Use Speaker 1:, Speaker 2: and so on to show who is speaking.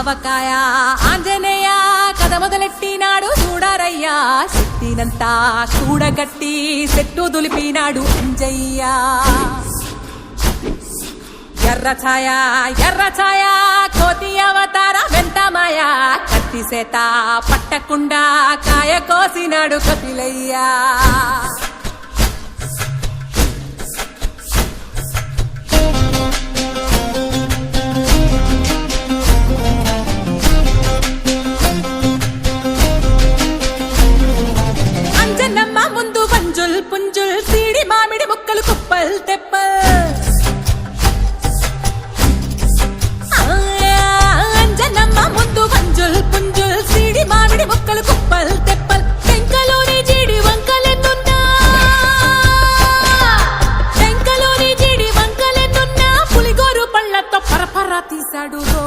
Speaker 1: ఆవకాయ ఆంజనేయ కథ మొదలెట్టినాడు చూడారయ్యా శక్తినంతా కూడగట్టి చెట్టు దులిపినాడు అంజయ్య ఎర్ర ఛాయ కోతి అవతార వెంటమాయ కత్తి సేత పట్టకుండా కాయ కోసినాడు కపిలయ్యా అంజనమ్మ ముందు వంజుల్ పుంజుల్ సీడి మామిడి ముక్కలు కుప్పల్ తెప్పల్ అంజనమ్మ ముందు వంజుల్ పుంజుల్ సీడి మామిడి ముక్కలు కుప్పల్ తెప్పల్ టెంకలోని జీడి వంకలెన్నున్నా పులిగోరు పళ్ళతో పరపర తీశాడు రో